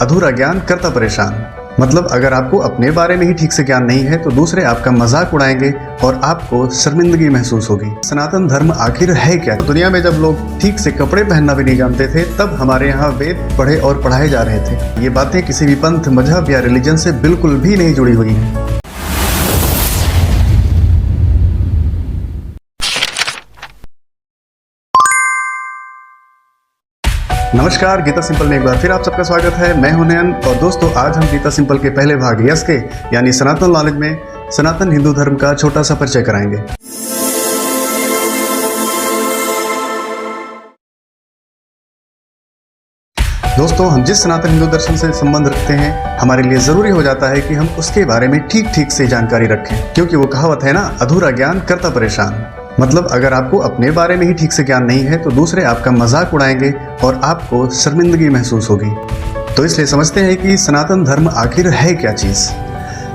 अधूरा ज्ञान करता परेशान। मतलब अगर आपको अपने बारे में ही ठीक से ज्ञान नहीं है तो दूसरे आपका मजाक उड़ाएंगे और आपको शर्मिंदगी महसूस होगी। सनातन धर्म आखिर है क्या? दुनिया में जब लोग ठीक से कपड़े पहनना भी नहीं जानते थे तब हमारे यहाँ वेद पढ़े और पढ़ाए जा रहे थे। ये बातें किसी भी पंथ, मजहब या रिलीजन से बिल्कुल भी नहीं जुड़ी हुई हैं। नमस्कार, गीता सिंपल में एक बार फिर आप सबका स्वागत है। मैं हूं नयन और दोस्तों आज हम गीता सिंपल के पहले भाग यस के यानी सनातन नॉलेज में सनातन हिंदू धर्म का छोटा सा परिचय कराएंगे। दोस्तों, हम जिस सनातन हिंदू दर्शन से संबंध रखते हैं हमारे लिए जरूरी हो जाता है कि हम उसके बारे में ठीक से जानकारी रखें, क्योंकि वो कहावत है ना, अधूरा ज्ञान करता परेशान। मतलब अगर आपको अपने बारे में ही ठीक से ज्ञान नहीं है तो दूसरे आपका मजाक उड़ाएंगे और आपको शर्मिंदगी महसूस होगी। तो इसलिए समझते हैं कि सनातन धर्म आखिर है क्या चीज़।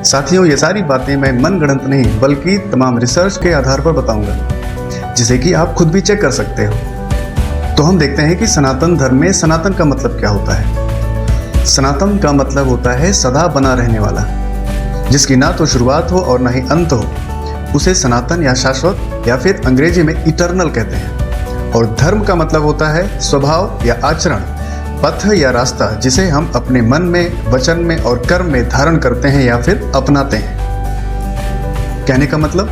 साथियों, ये सारी बातें मैं मनगढ़ंत नहीं बल्कि तमाम रिसर्च के आधार पर बताऊंगा, जिसे कि आप खुद भी चेक कर सकते हो। तो हम देखते हैं कि सनातन धर्म में सनातन का मतलब क्या होता है। सनातन का मतलब होता है सदा बना रहने वाला, जिसकी ना तो शुरुआत हो और ना ही अंत हो, उसे सनातन या शाश्वत या फिर अंग्रेजी में इटर्नल कहते हैं। और धर्म का मतलब होता है स्वभाव या आचरण, पथ या रास्ता, जिसे हम अपने मन में, वचन में और कर्म में धारण करते हैं या फिर अपनाते हैं। कहने का मतलब,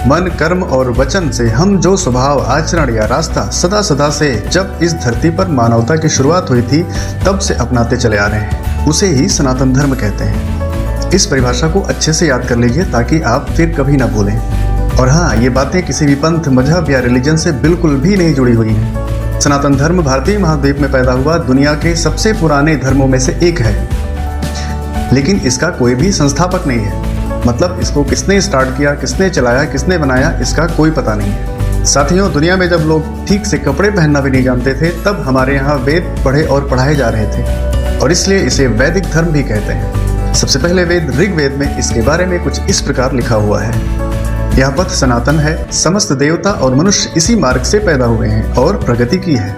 मन, कर्म और वचन से हम जो स्वभाव, आचरण या रास्ता सदा से जब इस धरती पर मानवता की शुरुआत हुई थी तब से अपनाते चले आ रहे हैं, उसे ही सनातन धर्म कहते हैं। इस परिभाषा को अच्छे से याद कर लीजिए ताकि आप फिर कभी ना भूलें। और हाँ, ये बातें किसी भी पंथ, मजहब या रिलीजन से बिल्कुल भी नहीं जुड़ी हुई हैं। सनातन धर्म भारतीय महाद्वीप में पैदा हुआ दुनिया के सबसे पुराने धर्मों में से एक है, लेकिन इसका कोई भी संस्थापक नहीं है। मतलब इसको किसने स्टार्ट किया, किसने चलाया, किसने बनाया, इसका कोई पता नहीं है। साथियों, दुनिया में जब लोग ठीक से कपड़े पहनना भी नहीं जानते थे तब हमारे यहाँ वेद पढ़े और पढ़ाए जा रहे थे, और इसलिए इसे वैदिक धर्म भी कहते हैं। सबसे पहले वेद ऋग्वेद में इसके बारे में कुछ इस प्रकार लिखा हुआ है। यह पथ सनातन है, समस्त देवता और मनुष्य इसी मार्ग से पैदा हुए हैं और प्रगति की है।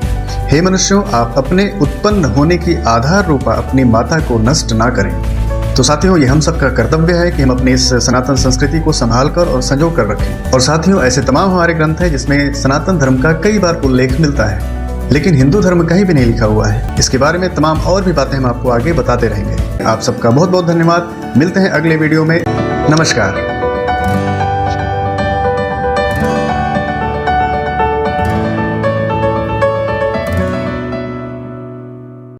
हे मनुष्यों, आप अपने उत्पन्न होने की आधार रूपा अपनी माता को नष्ट ना करें। तो साथियों, ये हम सबका कर्तव्य है कि हम अपनी इस सनातन संस्कृति को संभाल कर और संजो कर रखें। और साथियों, ऐसे तमाम हमारे ग्रंथ हैं जिसमें सनातन धर्म का कई बार उल्लेख मिलता है, लेकिन हिंदू धर्म कहीं भी नहीं लिखा हुआ है। इसके बारे में तमाम और भी बातें हम आपको आगे बताते रहेंगे। आप सबका बहुत बहुत धन्यवाद। मिलते हैं अगले वीडियो में। नमस्कार।